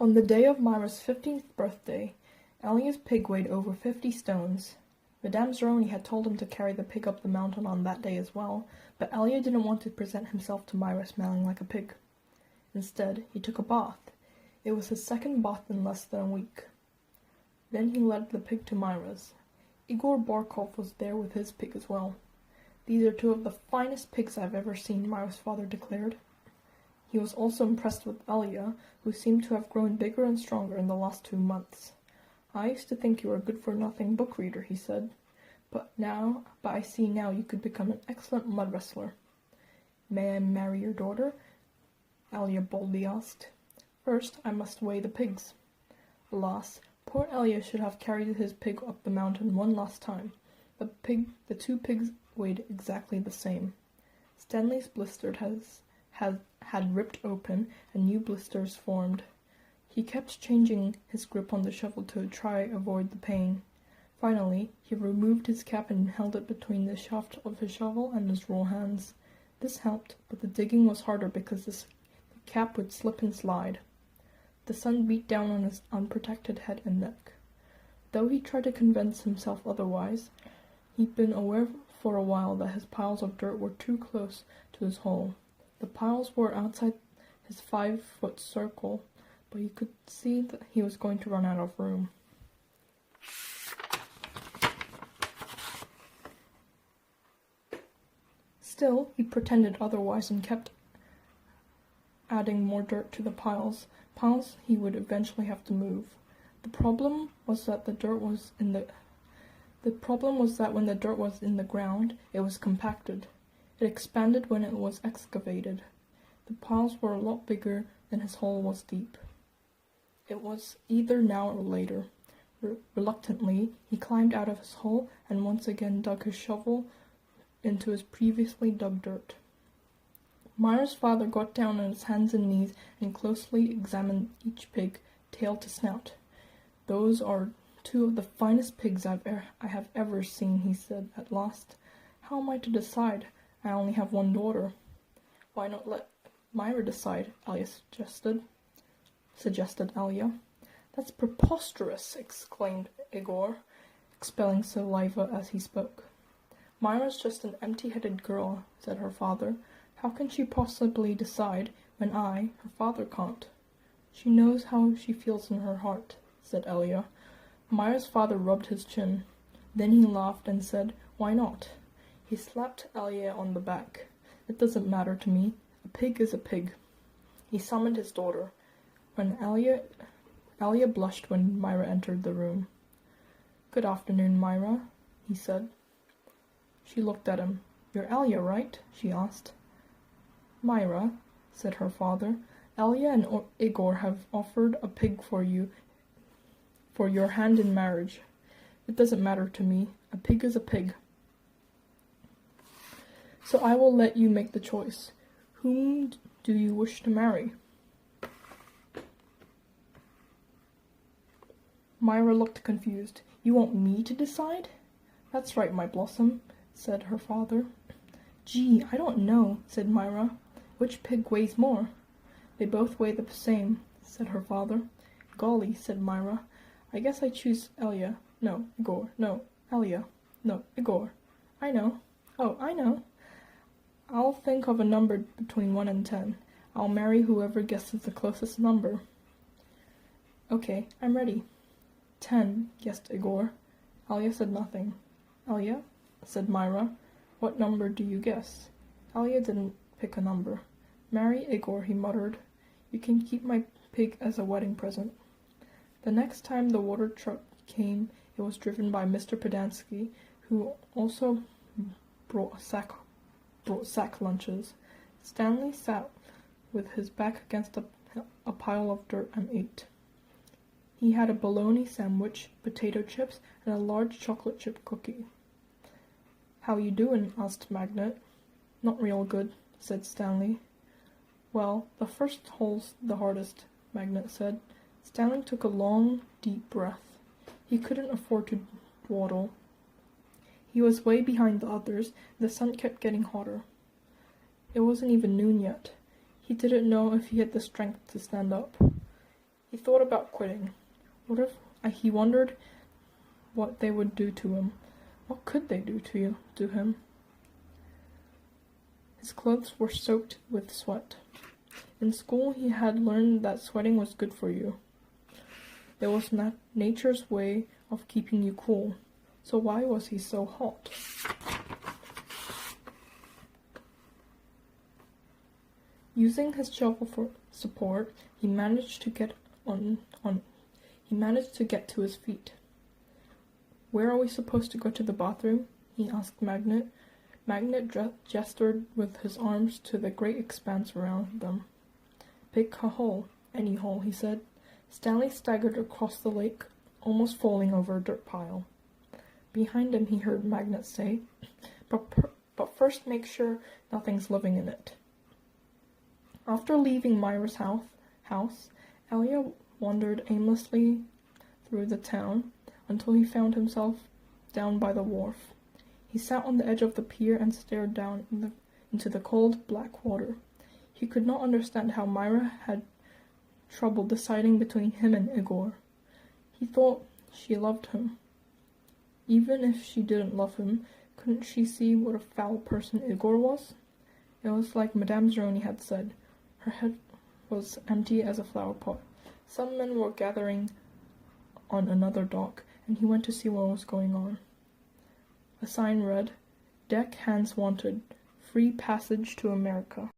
On the day of Myra's 15th birthday, Elia's pig weighed over 50 stones. Madame Zeroni had told him to carry the pig up the mountain on that day as well, but Elia didn't want to present himself to Myra smelling like a pig. Instead, he took a bath. It was his second bath in less than a week. Then he led the pig to Myra's. Igor Barkov was there with his pig as well. "These are two of the finest pigs I've ever seen," Myra's father declared. He was also impressed with Elia, who seemed to have grown bigger and stronger in the last 2 months. "I used to think you were a good-for-nothing book reader," he said. But I see now you could become an excellent mud wrestler." "May I marry your daughter?" Elia boldly asked. "First, I must weigh the pigs." Alas, poor Elia should have carried his pig up the mountain one last time. The two pigs weighed exactly the same. Stanley's blister had ripped open, and new blisters formed. He kept changing his grip on the shovel to try avoid the pain. Finally, he removed his cap and held it between the shaft of his shovel and his raw hands. This helped, but the digging was harder because the cap would slip and slide. The sun beat down on his unprotected head and neck. Though he tried to convince himself otherwise, he'd been aware for a while that his piles of dirt were too close to his hole. The piles were outside his 5-foot circle, but he could see that he was going to run out of room. Still, he pretended otherwise and kept adding more dirt to the piles he would eventually have to move. The problem was that when the dirt was in the ground, it was compacted. It expanded when it was excavated. The piles were a lot bigger than his hole was deep. It was either now or later. Reluctantly, he climbed out of his hole and once again dug his shovel into his previously dug dirt. Myra's father got down on his hands and knees and closely examined each pig, tail to snout. "Those are two of the finest pigs I have ever seen," he said at last. "How am I to decide? I only have one daughter." "Why not let Myra decide?" Elia suggested Elia. "That's preposterous!" exclaimed Igor, expelling saliva as he spoke. "Myra's just an empty-headed girl," said her father. "How can she possibly decide when I, her father, can't?" "She knows how she feels in her heart," said Elia. Myra's father rubbed his chin. Then he laughed and said, "Why not?" He slapped Elia on the back. "It doesn't matter to me. A pig is a pig." He summoned his daughter. When Elia blushed when Myra entered the room. "Good afternoon, Myra," he said. She looked at him. "You're Elia, right?" she asked. "Myra," said her father, "Elia and Igor have offered a pig for you for your hand in marriage. It doesn't matter to me. A pig is a pig. So I will let you make the choice. Whom do you wish to marry?" Myra looked confused. "You want me to decide?" "That's right, my blossom," said her father. "Gee, I don't know," said Myra. "Which pig weighs more?" "They both weigh the same," said her father. "Golly," said Myra. "I guess I choose Elia. No, Igor. No, Elia. No, Igor. I know. Oh, I know. I'll think of a number between 1 and 10. I'll marry whoever guesses the closest number." "Okay, I'm ready." 10, guessed Igor. Elia said nothing. "Elia," said Myra, "what number do you guess?" Elia didn't pick a number. "Marry Igor," he muttered. "You can keep my pig as a wedding present." The next time the water truck came, it was driven by Mr. Pedansky, who also brought sack lunches. Stanley sat with his back against a pile of dirt and ate. He had a bologna sandwich, potato chips, and a large chocolate chip cookie. "How you doin'?" asked Magnet. "Not real good," said Stanley. "Well, the first hole's the hardest," Magnet said. Stanley took a long, deep breath. He couldn't afford to dawdle. He was way behind the others, and the sun kept getting hotter. It wasn't even noon yet. He didn't know if he had the strength to stand up. He thought about quitting. What if he wondered what they would do to him? What could they do to him? His clothes were soaked with sweat. In school, he had learned that sweating was good for you. It was nature's way of keeping you cool. So why was he so hot? Using his shovel for support, he managed to get to his feet. "Where are we supposed to go to the bathroom?" he asked Magnet. Magnet gestured with his arms to the great expanse around them. "Pick a hole, any hole," he said. Stanley staggered across the lake, almost falling over a dirt pile. Behind him he heard Magnet say, but first make sure nothing's living in it." After leaving Myra's house, Elliot wandered aimlessly through the town until he found himself down by the wharf. He sat on the edge of the pier and stared down into the cold, black water. He could not understand how Myra had trouble deciding between him and Igor. He thought she loved him. Even if she didn't love him, couldn't she see what a foul person Igor was? It was like Madame Zeroni had said. Her head was empty as a flower pot. Some men were gathering on another dock, and he went to see what was going on. A sign read, "Deck hands wanted. Free passage to America."